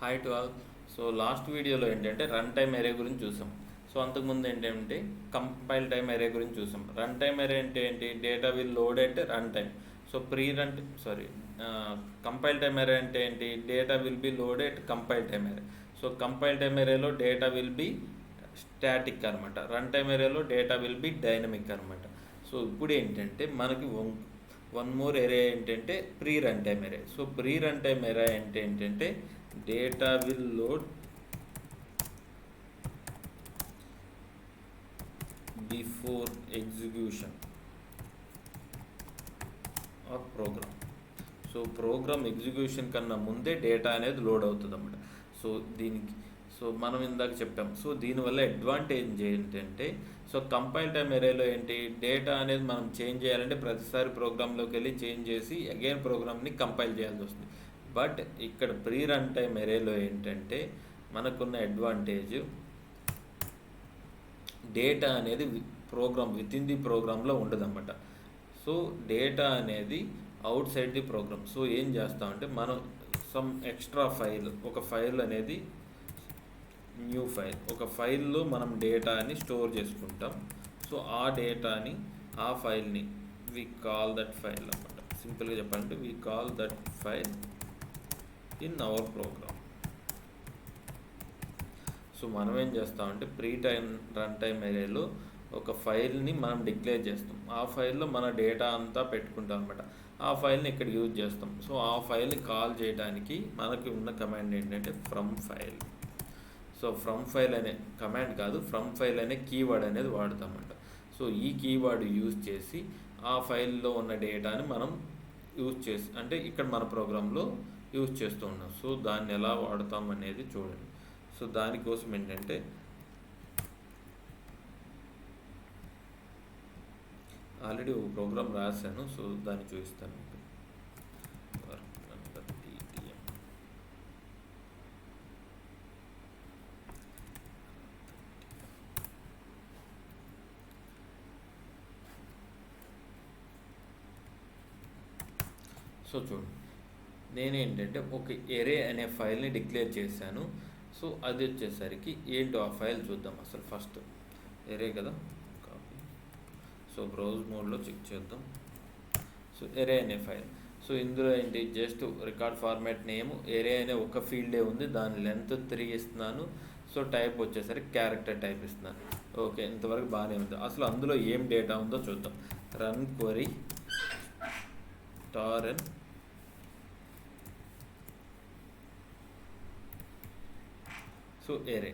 Hi to all. So last వీడియోలో ఏంటంటే run time ఎరే గురించి చూసాం. సో అంతకుముందు ఏంటంటే కంపైల్ టైమ్ ఎరే గురించి చూసాం. రన్ టైమ్ ఎరే అంటే ఏంటి? Data will load at run time. So compile time array అంటే ఏంటి? Data will be load at compile time array. So compile time ఎరేలో డేటా విల్ బి స్టాటిక్ అనమాట. రన్ టైమ్ ఎరేలో data will be dynamic అనమాట. So ఇప్పుడు ఏంటంటే మనకి one more array ఏంటంటే pre run time array. So pre run time array అంటే ఏంటంటే data will load before execution of program. So program execution కన్నా ముందే డేటా అనేది లోడ్ అవుతుంది అన్నమాట. సో మనం ఇందాక చెప్పాం. సో దీనివల్ల అడ్వాంటేజ్ ఏంటంటే సో కంపైల్ టైమ్ ఎరేలో ఏంటి? డేటా అనేది మనం చేంజ్ చేయాలంటే ప్రతిసారి ప్రోగ్రాంలోకి వెళ్ళి చేంజ్ చేసి అగైన్ ప్రోగ్రామ్ని కంపైల్ చేయాల్సి వస్తుంది. బట్ ఇక్కడ ప్రీ రన్ టైమ్ ఎరేలో ఏంటంటే మనకున్న అడ్వాంటేజ్ డేటా అనేది విత్ ఇన్ ది ప్రోగ్రాంలో ఉండదన్నమాట. సో డేటా అనేది outside the program. So ఏం చేస్తామంటే మనం సమ్ ఎక్స్ట్రా ఒక ఫైల్ అనేది న్యూ ఫైల్, ఒక ఫైల్లో మనం డేటాని స్టోర్ చేసుకుంటాం. సో ఆ ఫైల్ని వి కాల్ దట్ ఫైల్ అన్నమాట. సింపుల్గా చెప్పాలంటే we call that file in our program. So మనం ఏం చేస్తామంటే రన్ టైమ్ ఏరియాలో ఒక ఫైల్ని మనం డిక్లేర్ చేస్తాం. ఆ ఫైల్లో మన డేటా అంతా పెట్టుకుంటాం అనమాట. ఆ ఫైల్ని ఇక్కడ యూజ్ చేస్తాం. సో ఆ ఫైల్ని కాల్ చేయడానికి మనకి ఉన్న కమాండ్ ఏంటంటే from file. So from file అనే కమాండ్ కాదు, ఫ్రమ్ ఫైల్ అనే కీవర్డ్ అనేది వాడతామంట. సో ఈ కీవర్డ్ యూజ్ చేసి ఆ ఫైల్లో ఉన్న డేటాని మనం యూజ్ చేసి అంటే ఇక్కడ మన ప్రోగ్రాంలో యూజ్ చేస్తూ ఉన్నాం. సో దాన్ని ఎలా వాడతాం అనేది చూడండి. సో దానికోసం ఏంటంటే ఆల్రెడీ ఒక ప్రోగ్రామ్ రాశాను. సో దాన్ని చూపిస్తాను. సో చూడండి, నేనేంటంటే ఒక ఎరే అనే ఫైల్ని డిక్లేర్ చేశాను. సో అది వచ్చేసరికి ఏంటో ఆ ఫైల్ చూద్దాం. అసలు ఫస్ట్ ఎరే కదా, కాపీ. సో బ్రౌజ్ మోడ్లో చెక్ చేద్దాం. సో ఎరే అనే ఫైల్. సో ఇందులో ఏంటి? Just record format name array అనే ఒక ఫీల్డే ఉంది. దాని లెంత్ 3 ఇస్తున్నాను. సో టైప్ వచ్చేసరికి క్యారెక్టర్ టైప్ ఇస్తున్నాను. ఓకే, ఇంతవరకు బాగానే ఉంది. అసలు అందులో ఏం డేటా ఉందో చూద్దాం. రన్ క్వరీ టారన్ సో ఎరే.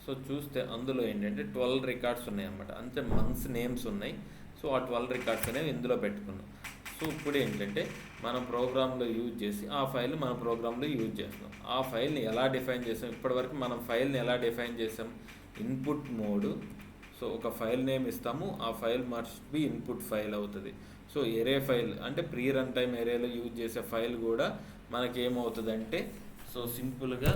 సో చూస్తే అందులో ఏంటంటే 12 రికార్డ్స్ ఉన్నాయి అన్నమాట. అంతే మంత్స్ నేమ్స్ ఉన్నాయి. సో ఆ 12 రికార్డ్స్ అనేవి ఇందులో పెట్టుకున్నాం. సో ఇప్పుడు ఏంటంటే మనం ప్రోగ్రాంలో యూజ్ చేసి ఆ ఫైల్ మన ప్రోగ్రాంలో యూజ్ చేస్తాం. ఆ ఫైల్ని ఎలా డిఫైన్ చేసాం? ఇప్పటివరకు మనం ఫైల్ని ఎలా డిఫైన్ చేసాం? Input mode. సో ఒక ఫైల్ నేమ్ ఇస్తాము, ఆ file must be input file అవుతుంది. సో ఎరే ఫైల్ అంటే ప్రీ రన్ టైమ్ ఎరేలో యూజ్ చేసే ఫైల్ కూడా మనకి ఏమవుతుందంటే సో సింపుల్గా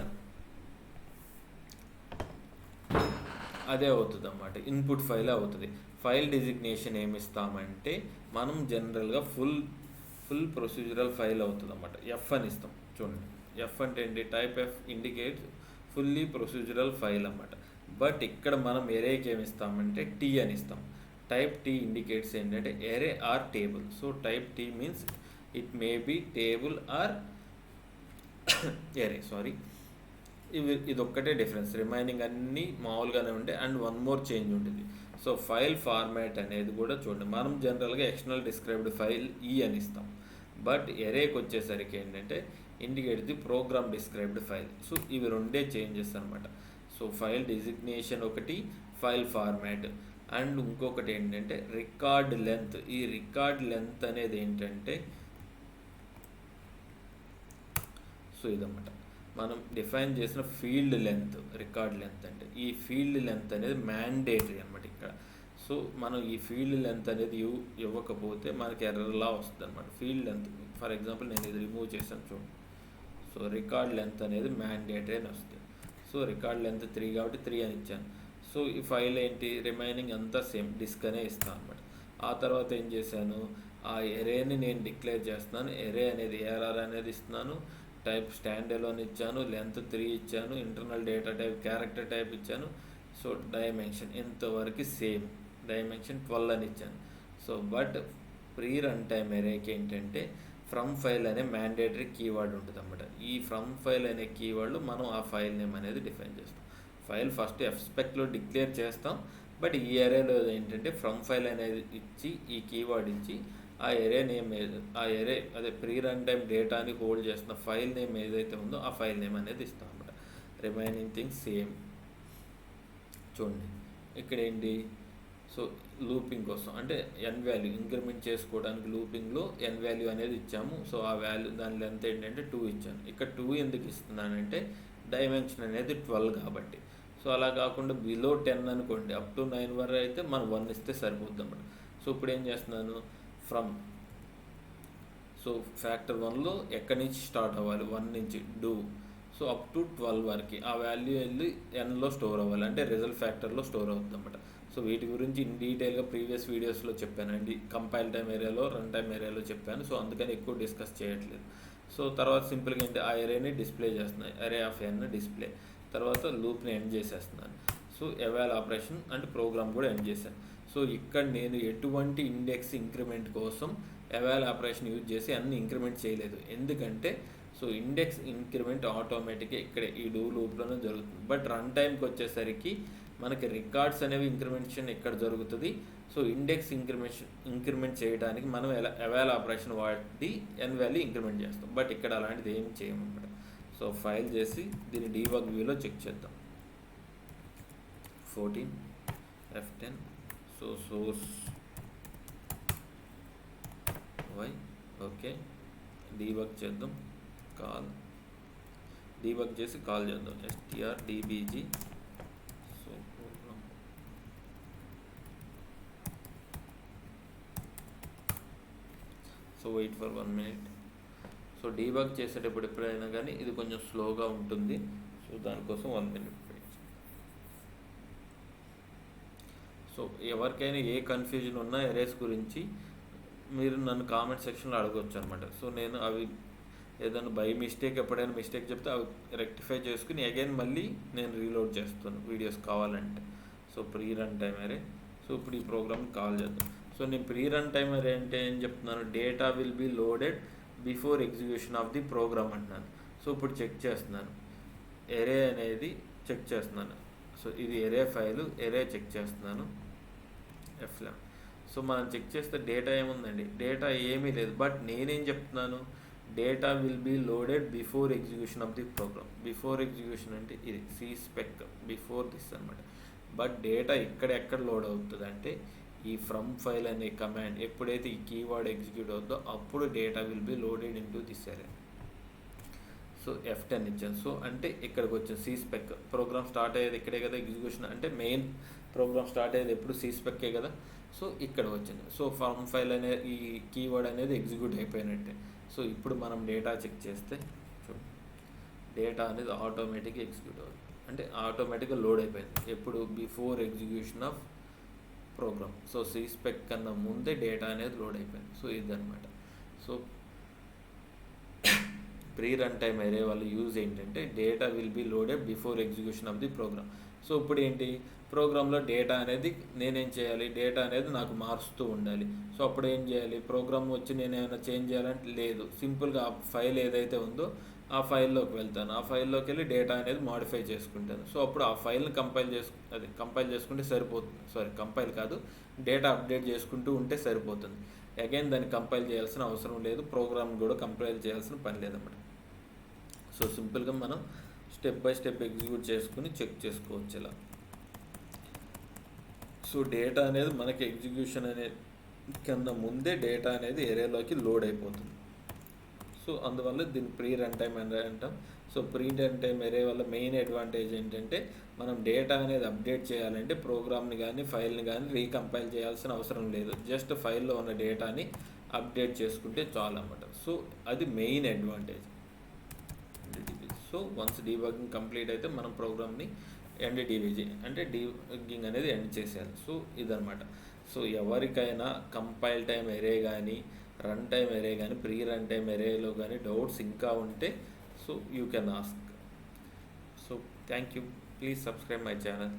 అదే అవుతుంది అన్నమాట, ఇన్పుట్ ఫైల్ అవుతుంది. ఫైల్ డిజిగ్నేషన్ ఏమి ఇస్తామంటే మనం జనరల్గా ఫుల్ ప్రొసీజరల్ ఫైల్ అవుతుంది అన్నమాట. ఎఫ్ అని ఇస్తాం. చూడండి, ఎఫ్ అంటే ఏంటి? Type F indicates fully procedural file అన్నమాట. బట్ ఇక్కడ మనం ఎరేకి ఏమి ఇస్తామంటే టీ అని ఇస్తాం. టైప్ టీ ఇండికేట్స్ ఏంటంటే array or table. So type T means it may be table or array. ఇది ఒక్కటే డిఫరెన్స్, రిమైనింగ్ అన్నీ మామూలుగానే ఉండే. అండ్ వన్ మోర్ చేంజ్ ఉంటుంది. సో ఫైల్ ఫార్మాట్ అనేది కూడా చూడండి, మనం జనరల్గా ఎక్స్టర్నల్ డిస్క్రైబ్డ్ ఫైల్ అని ఇస్తాం. బట్ ఎరేకి వచ్చేసరికి ఏంటంటే indicate the program described file. So ఇవి రెండే చేంజెస్ అనమాట. సో ఫైల్ డిజిగ్నేషన్ ఒకటి, ఫైల్ ఫార్మాట్. అండ్ ఇంకొకటి ఏంటంటే రికార్డ్ లెంత్. ఈ రికార్డ్ లెంత్ అనేది ఏంటంటే సో ఇదన్నమాట మనం డిఫైన్ చేసిన ఫీల్డ్ లెంత్. రికార్డ్ లెంత్ అంటే ఈ ఫీల్డ్ లెంత్ అనేది మ్యాండేటరీ అనమాట ఇక్కడ. సో మనం ఈ ఫీల్డ్ లెంత్ అనేది ఇవ్వకపోతే మనకి ఎర్రర్లా వస్తుంది అనమాట. ఫీల్డ్ లెంత్ ఫర్ ఎగ్జాంపుల్ నేను ఇది రిమూవ్ చేశాను చూడండి. సో రికార్డ్ లెంత్ అనేది మ్యాండేటరీ అని వస్తుంది. సో రికార్డ్ లెంత్ 3 కాబట్టి 3 అని ఇచ్చాను. సో ఈ ఫైల్ ఏంటి? రిమైనింగ్ అంతా సేమ్ డిస్క్ అనే ఇస్తాను అనమాట. ఆ తర్వాత ఏం చేశాను? ఆ ఎరేని నేను డిక్లేర్ చేస్తున్నాను. ఎరే అనేది ఏఆర్ఆర్ అనేది ఇస్తున్నాను. టైప్ స్టాండ్ ఎలోన్ ఇచ్చాను, లెంత్ 3 ఇచ్చాను, internal data type character type ఇచ్చాను. సో డైమెన్షన్ ఇంతవరకు సేమ్, డైమెన్షన్ 12 అని ఇచ్చాను. So but pre run time ఎరేకి ఏంటంటే ఫ్రమ్ ఫైల్ అనే మ్యాండేటరీ కీవర్డ్ ఉంటుంది అన్నమాట. ఈ ఫ్రమ్ ఫైల్ అనే కీవర్డ్ మనం ఆ ఫైల్ నేమ్ అనేది డిఫైన్ చేస్తాం. ఫైల్ ఫస్ట్ ఎఫ్స్పెక్లో డిక్లేర్ చేస్తాం, బట్ ఈ ఏరియాలో ఏంటంటే ఫ్రమ్ ఫైల్ అనేది ఇచ్చి ఈ కీవర్డ్ ఇచ్చి ఆ ఏరియా నేమ్ ఆ ఏరియా అదే ప్రీ రన్ టైమ్ డేటాని హోల్డ్ చేస్తున్న ఫైల్ నేమ్ ఏదైతే ఉందో ఆ ఫైల్ నేమ్ అనేది ఇస్తాం అన్నమాట. Remaining things same. చూడండి ఇక్కడ ఏంటి, సో లూపింగ్ కోసం అంటే ఎన్ వాల్యూ ఇంక్రిమెంట్ చేసుకోవడానికి లూపింగ్లో ఎన్ వాల్యూ అనేది ఇచ్చాము. సో ఆ వాల్యూ దాని లెంత్ ఏంటంటే 2 ఇచ్చాను. ఇక్కడ 2 ఎందుకు ఇస్తున్నానంటే డైమెన్షన్ అనేది 12 కాబట్టి. సో అలా కాకుండా బిలో 10 అనుకోండి, అప్ టు 9 వరకు అయితే మనం 1 ఇస్తే సరిపోద్ది అన్నమాట. సో ఇప్పుడు ఏం చేస్తున్నాను, ఫ్రమ్ సో ఫ్యాక్టర్ 1లో ఎక్కడి నుంచి స్టార్ట్ అవ్వాలి, 1 నుంచి డూ, సో అప్ టు 12 వరకు ఆ వాల్యూ వెళ్ళి ఎన్లో స్టోర్ అవ్వాలి, అంటే రిజల్ట్ ఫ్యాక్టర్లో స్టోర్ అవుతుంది అన్నమాట. సో వీటి గురించి ఇన్ డీటెయిల్గా ప్రీవియస్ వీడియోస్లో చెప్పానండి, కంపైల్ టైమ్ ఏరియాలో రన్ టైమ్ ఏరియాలో చెప్పాను. సో అందుకని ఎక్కువ డిస్కస్ చేయట్లేదు. సో తర్వాత సింపుల్గా ఏంటి, ఆ ఏరియాని డిస్ప్లే చేస్తున్నాయి, అరే ఆఫ్ ఎన్ డిస్ప్లే. తర్వాత లూప్ని ఎండ్ చేసేస్తున్నాను. సో ఎవాల్ ఆపరేషన్ అంటే ప్రోగ్రామ్ కూడా ఎండ్ చేశాను. సో ఇక్కడ నేను ఎటువంటి ఇండెక్స్ ఇంక్రిమెంట్ కోసం ఎవాల్ ఆపరేషన్ యూజ్ చేసి అన్ని ఇంక్రిమెంట్ చేయలేదు, ఎందుకంటే సో ఇండెక్స్ ఇంక్రిమెంట్ ఆటోమేటిక్గా ఇక్కడ ఈ డూ లూప్లోనే జరుగుతుంది. బట్ రన్ టైంకి వచ్చేసరికి మనకి రికార్డ్స్ అనేవి ఇంక్రిమెంటేషన్ ఎక్కడ జరుగుతుంది. సో ఇండెక్స్ ఇంక్రిమెంట్ చేయడానికి మనం ఎవాల్ ఆపరేషన్ వాడి ఎన్ వాల్యూ ఇంక్రిమెంట్ చేస్తాం, బట్ ఇక్కడ అలాంటిది ఏం చేయమన్నమాట. సో ఫైల్ చేసి దీన్ని డీబగ్ వ్యూలో చెక్ చేద్దాం. 14 F10. So source why okay, debug చేద్దాం. కాల్ డీబగ్ చేసి కాల్ చేద్దాం strdbg. సో program so wait for 1 minute. So debug చేసేటప్పుడు ఎప్పుడైనా కానీ ఇది కొంచెం స్లోగా ఉంటుంది. సో దానికోసం 1 minute వెయిట్. సో ఎవరికైనా ఏ కన్ఫ్యూజన్ ఉన్నా ఎరేస్ గురించి మీరు నన్ను కామెంట్ సెక్షన్లో అడగవచ్చు అనమాట. సో నేను అవి ఏదైనా బై మిస్టేక్ ఎప్పుడైనా మిస్టేక్ చెప్తే అవి రెక్టిఫై చేసుకుని అగైన్ మళ్ళీ నేను రీలోడ్ చేస్తాను వీడియోస్ కావాలంటే. So pre run time array. So ఇప్పుడు ఈ ప్రోగ్రామ్ కాల్ చేద్దాం. సో నేను ప్రీ రన్ టైమ్ అరే అంటే ఏం చెప్తున్నాను, data will be loaded before execution of the program అంటున్నాను. సో ఇప్పుడు చెక్ చేస్తున్నాను, ఎరే అనేది చెక్ చేస్తున్నాను. సో ఇది ఎరే ఫైలు, ఎరే చెక్ చేస్తున్నాను F11. సో మనం చెక్ చేస్తే డేటా ఏముందండి, డేటా ఏమీ లేదు. బట్ నేనేం చెప్తున్నాను, data will be loaded before execution of the program. Before execution అంటే ఇది సి స్పెక్ బిఫోర్ దిస్ అనమాట. బట్ డేటా ఎక్కడ లోడ్ అవుతుంది అంటే ఈ ఫ్రమ్ ఫైల్ అనే కమాండ్ ఎప్పుడైతే ఈ కీవర్డ్ ఎగ్జిక్యూట్ అవుతుందో అప్పుడు data will be loaded into this array. So F10 ఇచ్చాను. సో అంటే ఇక్కడికి వచ్చింది సి స్పెక్. ప్రోగ్రామ్ స్టార్ట్ అయ్యేది ఇక్కడే కదా, ఎగ్జిక్యూషన్ అంటే మెయిన్ ప్రోగ్రామ్ స్టార్ట్ అయ్యేది ఎప్పుడు సి స్పెక్కే కదా. సో ఇక్కడ వచ్చింది. సో ఫ్రమ్ ఫైల్ అనే ఈ కీవర్డ్ అనేది ఎగ్జిక్యూట్ అయిపోయినట్టే. సో ఇప్పుడు మనం డేటా చెక్ చేస్తే చూడండి, డేటా అనేది ఆటోమేటిక్గా ఎగ్జిక్యూట్ అవుతుంది, అంటే ఆటోమేటిక్గా లోడ్ అయిపోయింది. ఎప్పుడు before execution of program. So C spec కన్నా ముందే డేటా అనేది లోడ్ అయిపోయింది. సో ఇదనమాట. సో ప్రీ రన్ టైమ్ అరే వాళ్ళ యూజ్ ఏంటంటే data will be loaded before execution of the program. So ఇప్పుడు ఏంటి, ప్రోగ్రాంలో డేటా అనేది నేనేం చేయాలి, డేటా అనేది నాకు మారుస్తూ ఉండాలి. సో అప్పుడు ఏం చేయాలి, ప్రోగ్రామ్ వచ్చి నేను ఏమైనా చేంజ్ చేయాలంటే లేదు, సింపుల్గా ఆ ఫైల్ ఏదైతే ఉందో ఆ ఫైల్లోకి వెళ్తాను, ఆ ఫైల్లోకి వెళ్ళి డేటా అనేది మాడిఫై చేసుకుంటాను. సో అప్పుడు ఆ ఫైల్ని కంపైల్ చేసుకుంటే సరిపోతుంది. కంపైల్ కాదు, డేటా అప్డేట్ చేసుకుంటూ ఉంటే సరిపోతుంది. అగైన్ దాన్ని కంపైల్ చేయాల్సిన అవసరం లేదు, ప్రోగ్రామ్ కూడా కంపైల్ చేయాల్సిన పని లేదన్నమాట. సో సింపుల్గా మనం స్టెప్ బై స్టెప్ ఎగ్జిక్యూట్ చేసుకుని చెక్ చేసుకోవచ్చు ఇలా. సో డేటా అనేది మనకి ఎగ్జిక్యూషన్ అనేది కన్నా ముందే డేటా అనేది ఏరియాలోకి లోడ్ అయిపోతుంది. సో అందువల్ల దీన్ని ప్రీ రన్ టైమ్ అరే అంటాం. సో ప్రీ రన్ టైమ్ అరే వల్ల మెయిన్ అడ్వాంటేజ్ ఏంటంటే మనం డేటా అనేది అప్డేట్ చేయాలంటే ప్రోగ్రామ్ని కానీ ఫైల్ని కానీ రీకంపైల్ చేయాల్సిన అవసరం లేదు, జస్ట్ ఫైల్లో ఉన్న డేటాని అప్డేట్ చేసుకుంటే చాలు అన్నమాట. సో అది main advantage. So once debugging complete అయితే మనం ప్రోగ్రామ్ని ఎండ్ డీబీజీ అంటే డీబగ్గింగ్ అనేది ఎండ్ చేసేయాలి. సో ఇదనమాట. సో ఎవరికైనా కంపైల్ టైమ్ ఎరే కానీ రన్ టైమ్ ఎరే కానీ ప్రీ రన్ టైమ్ ఎరేలో కానీ డౌట్స్ ఇంకా ఉంటే so you can ask. So thank you. Please subscribe my channel.